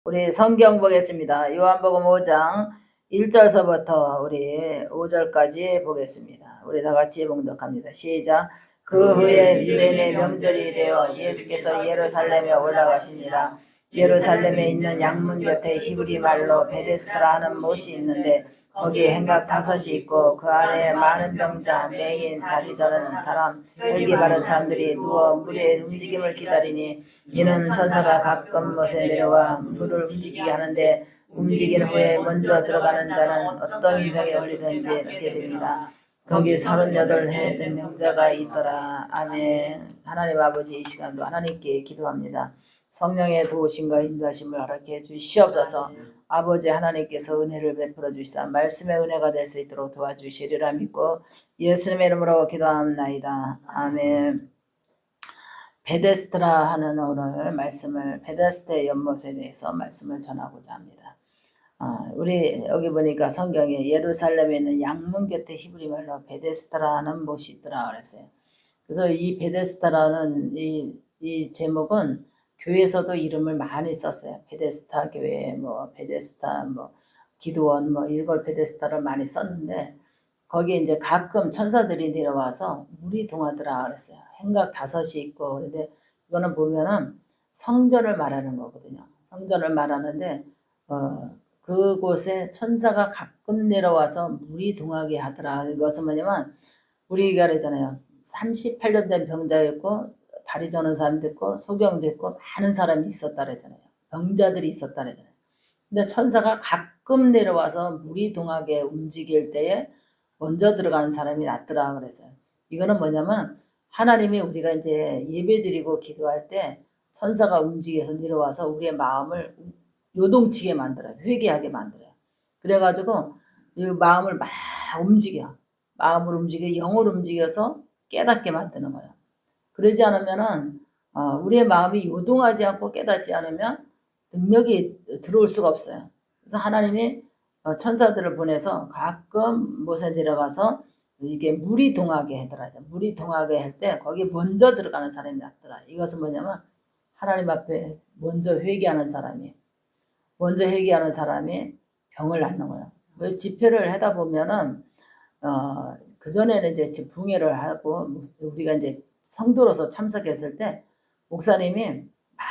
우리 성경 보겠습니다. 요한복음 5장 1절서부터 우리 5절까지 보겠습니다. 우리 다 같이 봉독합니다. 시작. 그 후에 유대인의 명절이 되어 예수께서 예루살렘에 올라가시니라. 예루살렘에 있는 양문 곁에 히브리 말로 베데스다라 하는 못이 있는데 거기에 행각 5이 있고 그 안에 많은 병자, 맹인, 자리 저는 사람, 혈기 바른 사람들이 누워 물의 움직임을 기다리니 이는 천사가 가끔 못에 내려와 물을 움직이게 하는데 움직인 후에 먼저 들어가는 자는 어떤 병에 걸리든지 낫게 됩니다. 거기 38해 된 병자가 있더라. 아멘. 하나님 아버지, 이 시간도 하나님께 기도합니다. 성령의 도우심과 인도하심을 허락해 주시옵소서. 아버지 하나님께서 은혜를 베풀어 주시사 말씀의 은혜가 될 수 있도록 도와주시리라 믿고 예수님의 이름으로 기도합나이다. 아멘. 베데스다라 하는 오늘 말씀을 베데스다의 연못에 대해서 말씀을 전하고자 합니다. 우리 여기 보니까 성경에 예루살렘에 있는 양문 곁에 히브리 말로 베데스다라는 못이 있더라 그랬어요. 그래서 이 베데스다라는 이 제목은 교회에서도 이름을 많이 썼어요. 베데스다 교회, 뭐 베데스다, 뭐 기도원, 뭐 이걸 베데스다를 많이 썼는데 거기에 이제 가끔 천사들이 내려와서 물이 동하더라 그랬어요. 행각 5이 있고 그런데 이거는 보면은 성전을 말하는 거거든요. 성전을 말하는데 그곳에 천사가 가끔 내려와서 물이 동하게 하더라. 이것은 뭐냐면 우리가 그러잖아요. 38년 된 병자 있고 다리 저는 사람도 있고 소경도 있고 많은 사람이 있었다 그러잖아요. 병자들이 있었다 그러잖아요. 근데 천사가 가끔 내려와서 물이 동하게 움직일 때에 먼저 들어가는 사람이 낫더라 그랬어요. 이거는 뭐냐면 하나님이 우리가 이제 예배드리고 기도할 때 천사가 움직여서 내려와서 우리의 마음을 요동치게 만들어요. 회개하게 만들어요. 그래가지고 이 마음을 막 움직여. 마음을 움직여 영을 움직여서 깨닫게 만드는 거예요. 그러지 않으면은 우리의 마음이 요동하지 않고 깨닫지 않으면 능력이 들어올 수가 없어요. 그래서 하나님이 천사들을 보내서 가끔 못에 내려가서 이게 물이 동하게 하더라. 물이 동하게 할 때 거기 먼저 들어가는 사람이 낫더라. 이것은 뭐냐면 하나님 앞에 먼저 회개하는 사람이 먼저 회개하는 사람이 병을 낫는 거예요. 그 집회를 하다 보면은 그 전에는 이제 붕회를 하고 우리가 이제 성도로서 참석했을 때 목사님이 막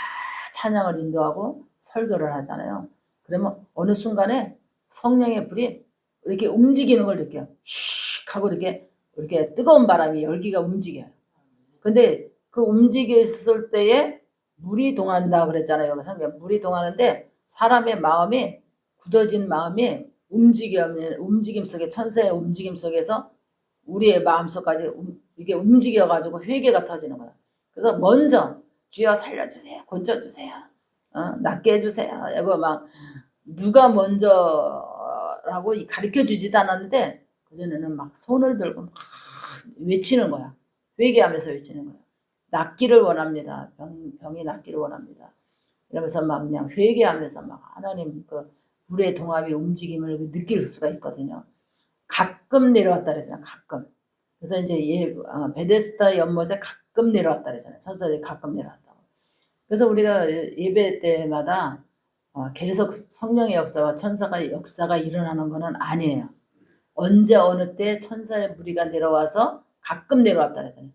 찬양을 인도하고 설교를 하잖아요. 그러면 어느 순간에 성령의 불이 이렇게 움직이는 걸 느껴요. 슉 하고 이렇게 뜨거운 바람이 열기가 움직여요. 근데 그 움직였을 때에 물이 동한다 그랬잖아요. 성경 물이 동하는데 사람의 마음이 굳어진 마음이 움직임 속에 천사의 움직임 속에서 우리의 마음속까지 이게 움직여가지고 회개가 터지는 거야. 그래서 먼저 주여 살려주세요, 건져주세요, 낫게 해주세요. 이거 막 누가 먼저라고 가르쳐 주지도 않았는데 그전에는 막 손을 들고 막 외치는 거야. 회개하면서 외치는 거야. 낫기를 원합니다. 병이 낫기를 원합니다. 이러면서 막 그냥 회개하면서 막 하나님 그 물의 동합이 움직임을 느낄 수가 있거든요. 가끔 내려왔다 그러잖아요. 가끔. 그래서 이제 베데스다 연못에 가끔 내려왔다 그러잖아요. 천사들이 가끔 내려왔다고. 그래서 우리가 예배 때마다 계속 성령의 역사와 천사가 역사가 일어나는 것은 아니에요. 언제 어느 때 천사의 무리가 내려와서 가끔 내려왔다 그러잖아요.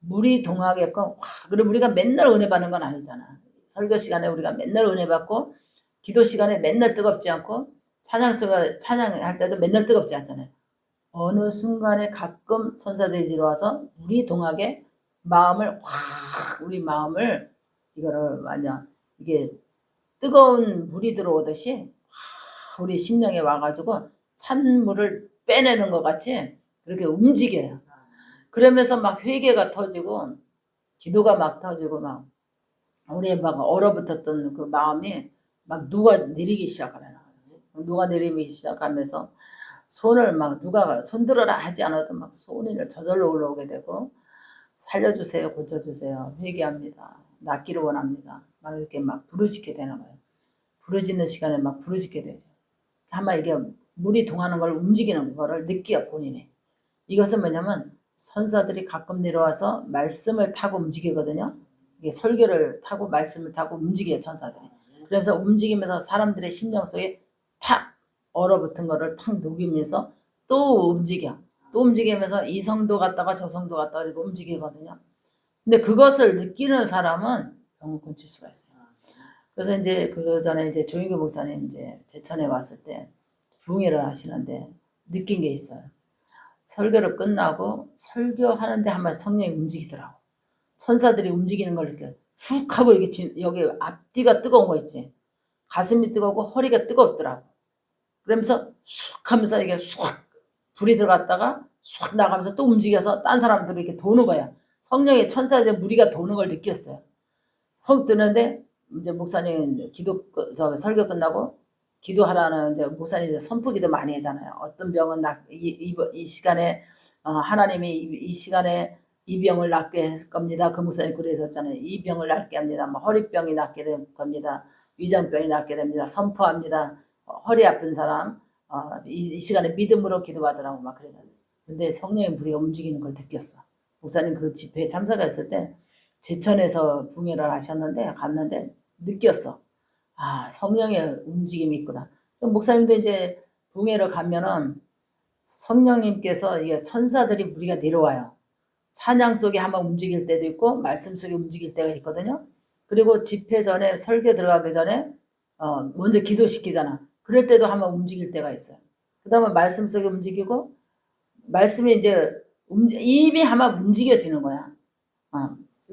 물이 동하게끔 그리고 우리가 맨날 은혜 받는 건 아니잖아. 설교 시간에 우리가 맨날 은혜 받고 기도 시간에 맨날 뜨겁지 않고 찬양할 때도 맨날 뜨겁지 않잖아요. 어느 순간에 가끔 천사들이 들어와서 물이 동하게 마음을 우리 마음을 이거를 완전 이게 뜨거운 물이 들어오듯이 우리 심령에 와가지고 찬물을 빼내는 것 같이 그렇게 움직여요. 그러면서 막 회개가 터지고 기도가 막 터지고 막 우리의 막 얼어붙었던 그 마음이 막 녹아내리기 시작하잖아요. 녹아내리기 시작하면서 손을 막 누가 손들어라 하지 않아도 막 손이 저절로 올라오게 되고 살려주세요, 고쳐주세요, 회개합니다, 낫기를 원합니다. 막 이렇게 막 부르짖게 되는 거예요. 부르짖는 시간에 막 부르짖게 되죠. 아마 이게 물이 동하는 걸 움직이는 거를 느껴 본인이. 이것은 뭐냐면 선사들이 가끔 내려와서 말씀을 타고 움직이거든요. 이게 설교를 타고 말씀을 타고 움직여요, 천사들이. 그러면서 움직이면서 사람들의 심령 속에 탁 얼어붙은 거를 탁 녹이면서 또 움직여. 또 움직이면서 이 성도 갔다가 저 성도 갔다가 이렇게 움직이거든요. 근데 그것을 느끼는 사람은 병을 고칠 수가 있어요. 그래서 이제 그 전에 이제 조인규 목사님 이제 제천에 왔을 때 부흥회를 하시는데 느낀 게 있어요. 설교를 끝나고 설교하는데 한번 성령이 움직이더라고. 천사들이 움직이는 걸 이렇게 훅 하고 여기 앞뒤가 뜨거운 거 있지. 가슴이 뜨겁고 허리가 뜨겁더라고. 그러면서 쑥 하면서 이게 쑥 불이 들어갔다가 쑥 나가면서 또 움직여서 딴 사람들이 이렇게 도는 거야. 성령의 천사들 무리가 도는 걸 느꼈어요. 훅 뜨는데 이제 목사님 설교 끝나고 기도하라는 이제 목사님 이제 선포기도 많이 하잖아요. 어떤 병은 이 시간에 하나님이 이 시간에 이 병을 낫게 할 겁니다. 그 목사님 그러셨잖아요. 이 병을 낫게 합니다. 뭐 허리병이 낫게 될 겁니다. 위장병이 낫게 됩니다. 선포합니다. 허리 아픈 사람 이 시간에 믿음으로 기도하더라고 막 그래요. 근데 성령의 무리가 움직이는 걸 느꼈어. 목사님 그 집회에 참석했을 때 제천에서 붕해를 하셨는데 갔는데 느꼈어. 아 성령의 움직임이 있구나. 목사님도 이제 붕해를 가면은 성령님께서 이게 천사들이 무리가 내려와요. 찬양 속에 한번 움직일 때도 있고 말씀 속에 움직일 때가 있거든요. 그리고 집회 전에 설교 들어가기 전에 먼저 기도시키잖아. 그럴 때도 한번 움직일 때가 있어요. 그 다음에 말씀 속에 움직이고 말씀이 이제 이미 한번 움직여지는 거야.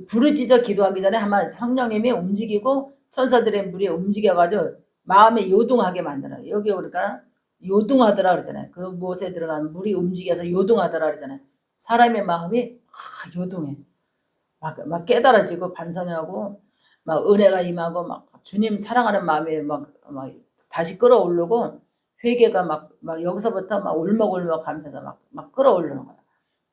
부르짖어 기도하기 전에 한번 성령님이 움직이고 천사들의 물이 움직여가지고 마음에 요동하게 만들어요. 여기 그러니까 요동하더라 그러잖아요. 그 못에 들어간 물이 움직여서 요동하더라 그러잖아요. 사람의 마음이 요동해. 막 깨달아지고 반성하고 막 은혜가 임하고 막 주님 사랑하는 마음이 막 다시 끌어오르고 회개가 막 여기서부터 막 울먹울먹 하면서 막 끌어오르는 거야.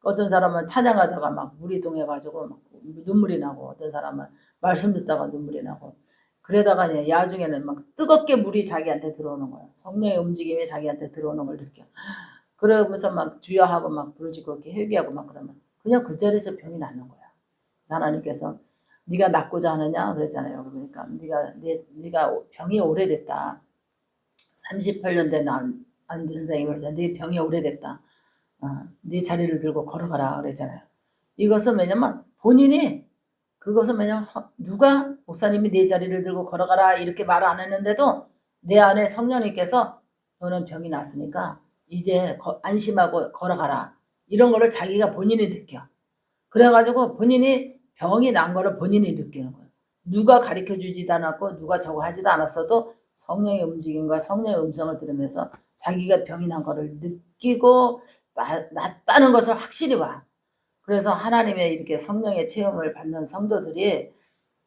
어떤 사람은 찬양하다가 막 물이 동해가지고 막 눈물이 나고 어떤 사람은 말씀 듣다가 눈물이 나고 그러다가 야중에는 막 뜨겁게 물이 자기한테 들어오는 거야. 성령의 움직임이 자기한테 들어오는 걸 느껴. 그러면서 막 주여하고 막 부르짖고 이렇게 회개하고 막 그러면 그냥 그 자리에서 병이 낫는 거야. 하나님께서 네가 낫고자 하느냐 그랬잖아요. 그러니까 네가 병이 오래됐다. 38년 된 안전병이 그래서 네 병이 오래됐다. 네 자리를 들고 걸어가라 그랬잖아요. 이것은 왜냐면 본인이 그것은 왜냐면 누가 목사님이 네 자리를 들고 걸어가라 이렇게 말을 안 했는데도 내 안에 성령님께서 너는 병이 났으니까 이제 안심하고 걸어가라 이런 거를 자기가 본인이 느껴. 그래가지고 본인이 병이 난 거를 본인이 느끼는 거예요. 누가 가르쳐주지도 않았고 누가 저거 하지도 않았어도 성령의 움직임과 성령의 음성을 들으면서 자기가 병이 난 거를 느끼고 낫다는 것을 확실히 와. 그래서 하나님의 이렇게 성령의 체험을 받는 성도들이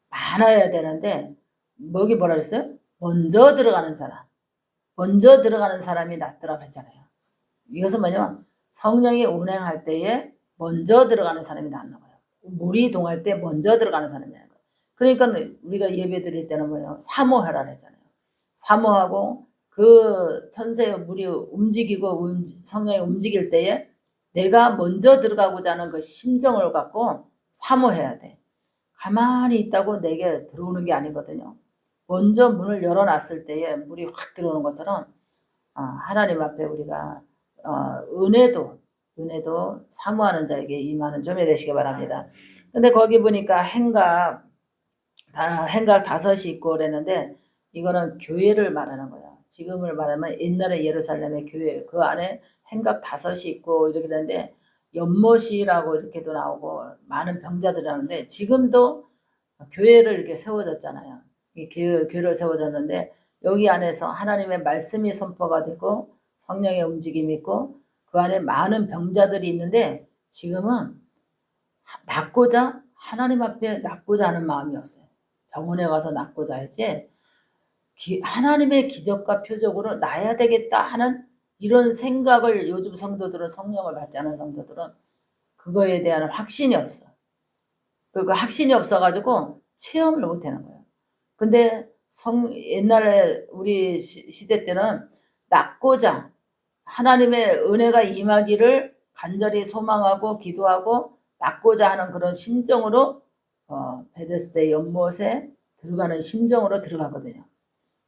많아야 되는데 뭐기 뭐라 그랬어요? 먼저 들어가는 사람. 먼저 들어가는 사람이 낫더라 그랬잖아요. 이것은 뭐냐면 성령이 운행할 때에 먼저 들어가는 사람이 낫는 거예요. 물이 동할 때 먼저 들어가는 사람이 낫는 거예요. 그러니까 우리가 예배 드릴 때는 뭐예요? 사모하라 그랬잖아요. 사모하고 그 천세의 물이 움직이고 성령이 움직일 때에 내가 먼저 들어가고자 하는 그 심정을 갖고 사모해야 돼. 가만히 있다고 내게 들어오는 게 아니거든요. 먼저 문을 열어놨을 때에 물이 확 들어오는 것처럼 하나님 앞에 우리가 은혜도 사모하는 자에게 임하는 좀이 되시기 바랍니다. 근데 거기 보니까 행각 5이 있고 그랬는데 이거는 교회를 말하는 거야. 지금을 말하면 옛날에 예루살렘의 교회 그 안에 행각 5이 있고 이렇게 되는데 연못이라고 이렇게도 나오고 많은 병자들이 나오는데 지금도 교회를 이렇게 세워졌잖아요. 교회를 세워졌는데 여기 안에서 하나님의 말씀이 선포가 되고 성령의 움직임이 있고 그 안에 많은 병자들이 있는데 지금은 하나님 앞에 낫고자 하는 마음이 없어요. 병원에 가서 낫고자 하지 하나님의 기적과 표적으로 나야 되겠다 하는 이런 생각을 요즘 성도들은 성령을 받지 않은 성도들은 그거에 대한 확신이 없어. 그 확신이 없어가지고 체험을 못하는 거예요. 근데 옛날에 우리 시대 때는 낫고자 하나님의 은혜가 임하기를 간절히 소망하고 기도하고 낫고자 하는 그런 심정으로 베데스다 연못에 들어가는 심정으로 들어가거든요.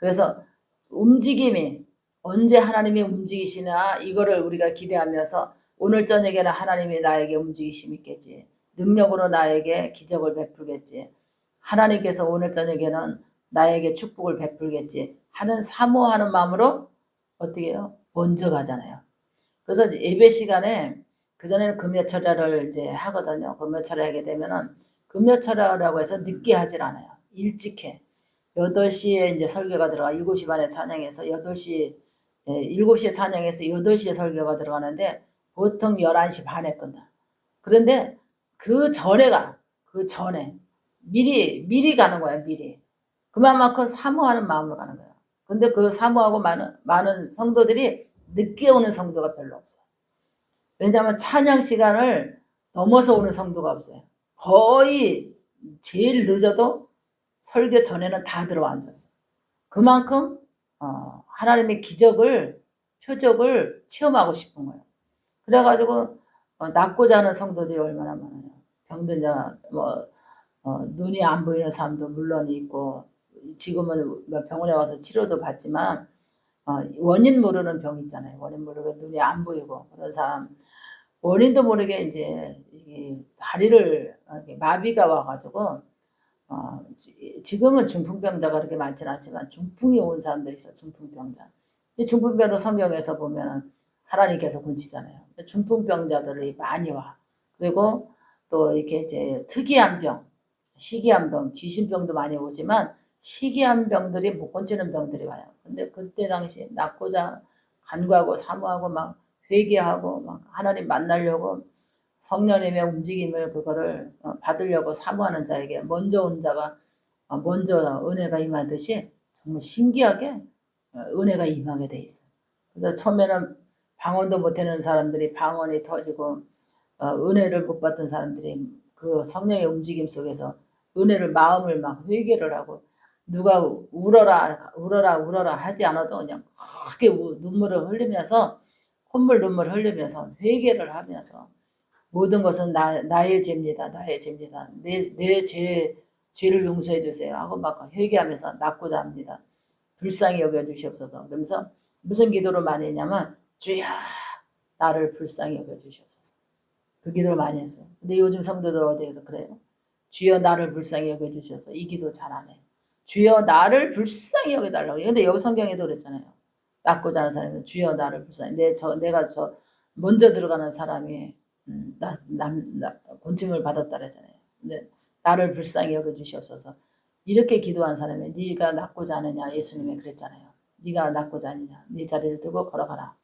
그래서 움직임이 언제 하나님이 움직이시나 이거를 우리가 기대하면서 오늘 저녁에는 하나님이 나에게 움직이심이 있겠지. 능력으로 나에게 기적을 베풀겠지. 하나님께서 오늘 저녁에는 나에게 축복을 베풀겠지 하는 사모하는 마음으로 어떻게 해요? 먼저 가잖아요. 그래서 예배 시간에 그전에는 금요철야를 이제 하거든요. 금요철야 하게 되면은 금요철야라고 해서 늦게 하질 않아요. 일찍 해. 8시에 이제 설교가 들어가 7시 반에 찬양해서 8시 7시에 찬양해서 8시에 설교가 들어가는데 보통 11시 반에 끝나. 그런데 그 전에 미리 가는 거야, 미리. 그만큼 사모하는 마음으로 가는 거야. 근데 그 사모하고 많은 성도들이 늦게 오는 성도가 별로 없어요. 왜냐하면 찬양 시간을 넘어서 오는 성도가 없어요. 거의 제일 늦어도 설교 전에는 다 들어와 앉았어. 그만큼 하나님의 기적을 표적을 체험하고 싶은 거예요. 그래가지고 낫고자 하는 성도들이 얼마나 많아요. 병든 자, 눈이 안 보이는 사람도 물론 있고 지금은 병원에 가서 치료도 받지만 원인 모르는 병 있잖아요. 원인 모르게 눈이 안 보이고 그런 사람 원인도 모르게 이제 다리를 마비가 와가지고 지금은 중풍병자가 그렇게 많지는 않지만 중풍이 온 사람들이 있어요. 중풍병자. 이 중풍병도 성경에서 보면 하나님께서 고치잖아요. 중풍병자들이 많이 와. 그리고 또 이렇게 이제 특이한 병, 희귀한 병, 귀신병도 많이 오지만 희귀한 병들이 못 고치는 병들이 와요. 근데 그때 당시 낫고자 간구하고 사모하고 막 회개하고 막 하나님 만나려고 성령님의 움직임을 그거를 받으려고 사모하는 자에게 먼저 온 자가 먼저 은혜가 임하듯이 정말 신기하게 은혜가 임하게 돼 있어요. 그래서 처음에는 방언도 못하는 사람들이 방언이 터지고 은혜를 못 받던 사람들이 그 성령의 움직임 속에서 은혜를 마음을 막 회개를 하고 누가 울어라 하지 않아도 그냥 크게 눈물을 흘리면서 눈물 흘리면서 회개를 하면서 모든 것은 나의 죄입니다. 나의 죄입니다. 내 죄를 용서해 주세요 하고 막 회개하면서 낫고자 합니다. 불쌍히 여겨주시옵소서. 그러면서 무슨 기도를 많이 했냐면 주여 나를 불쌍히 여겨주시옵소서. 그 기도를 많이 했어요. 근데 요즘 성도들 어디에 그래요? 주여 나를 불쌍히 여겨주셔서 이 기도 잘 안 해. 주여 나를 불쌍히 여겨달라고. 근데 여기 성경에도 그랬잖아요. 낫고자 하는 사람은 주여 나를 불쌍히. 내가 먼저 들어가는 사람이 곤침을 받았다 그랬잖아요. 근데 나를 불쌍히 여겨주시옵소서. 이렇게 기도한 사람이 네가 낫고자 하느냐 예수님이 그랬잖아요. 네가 낫고자 하느냐 네 자리를 두고 걸어가라.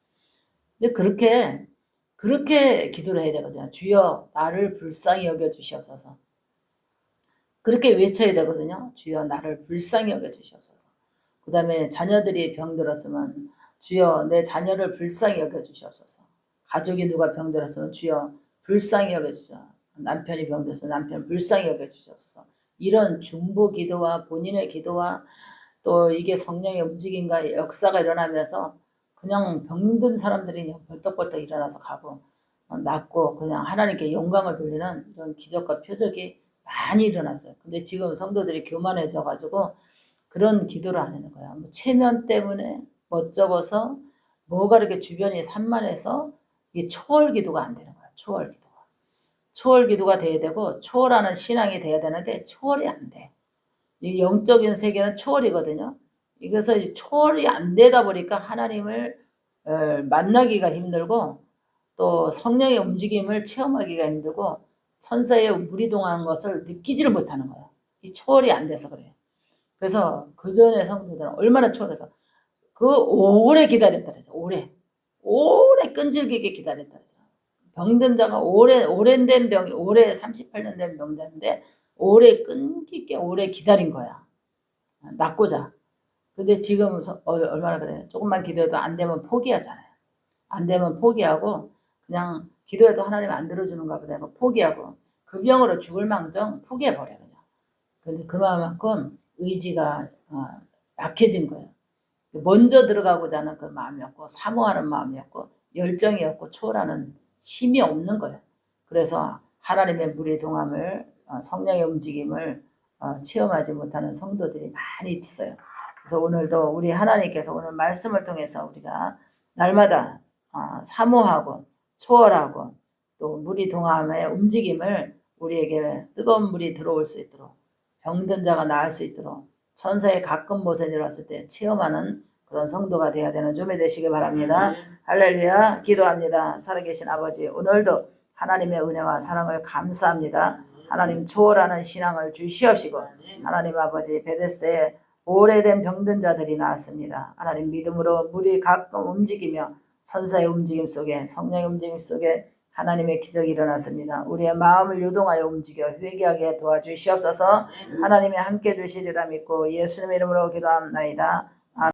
근데 그렇게 기도를 해야 되거든요. 주여 나를 불쌍히 여겨주시옵소서. 그렇게 외쳐야 되거든요. 주여 나를 불쌍히 여겨주시옵소서. 그 다음에 자녀들이 병들었으면 주여 내 자녀를 불쌍히 여겨주시옵소서. 가족이 누가 병들었으면 주여 불쌍히 여겨주시옵소서. 남편이 병들어서 남편 불쌍히 여겨주시옵소서. 이런 중보 기도와 본인의 기도와 또 이게 성령의 움직임과 역사가 일어나면서 그냥 병든 사람들이 그냥 벌떡벌떡 일어나서 가고 낫고 그냥 하나님께 영광을 돌리는 이런 기적과 표적이 많이 일어났어요. 근데 지금 성도들이 교만해져 가지고 그런 기도를 안 하는 거야. 뭐 체면 때문에 멋쩍어서 뭐가 이렇게 주변이 산만해서 이게 초월 기도가 안 되는 거야. 초월 기도가. 초월 기도가 돼야 되고 초월하는 신앙이 돼야 되는데 초월이 안 돼. 이 영적인 세계는 초월이거든요. 그래서 초월이 안 되다 보니까 하나님을 만나기가 힘들고 또 성령의 움직임을 체험하기가 힘들고 천사의 무리동한 것을 느끼지를 못하는 거예요. 이 초월이 안 돼서 그래요. 그래서 그 전에 성도들은 얼마나 초월해서 오래 기다렸다 그러죠. 오래 끈질기게 기다렸다 그러죠. 병든 자가 오랜된 병이 오래 38년 된 병자인데 오래 끈기있게 오래 기다린 거야. 낫고자. 근데 지금 얼마나 그래요. 조금만 기도해도 안 되면 포기하잖아요. 안 되면 포기하고 그냥 기도해도 하나님 안 들어주는가 보다 포기하고 그 병으로 죽을 망정 포기해버려 그냥. 근데 그만큼 의지가 약해진 거예요. 먼저 들어가고자 하는 그 마음이었고 사모하는 마음이었고 열정이었고 초월하는 힘이 없는 거예요. 그래서 하나님의 무리동함을 성령의 움직임을 체험하지 못하는 성도들이 많이 있어요. 그래서 오늘도 우리 하나님께서 오늘 말씀을 통해서 우리가 날마다 사모하고 초월하고 또 물이 동함의 움직임을 우리에게 뜨거운 물이 들어올 수 있도록 병든 자가 나을 수 있도록 천사의 가끔 못에 일어났을 때 체험하는 그런 성도가 되어야 되는 좀이 되시기 바랍니다. 할렐루야. 기도합니다. 살아계신 아버지, 오늘도 하나님의 은혜와 사랑을 감사합니다. 하나님 초월하는 신앙을 주시옵시고 하나님 아버지 베데스다에 오래된 병든 자들이 나왔습니다. 하나님 믿음으로 물이 가끔 움직이며 천사의 움직임 속에 성령의 움직임 속에 하나님의 기적이 일어났습니다. 우리의 마음을 요동하여 움직여 회개하게 도와주시옵소서. 하나님이 함께 주시리라 믿고 예수님의 이름으로 기도합나이다.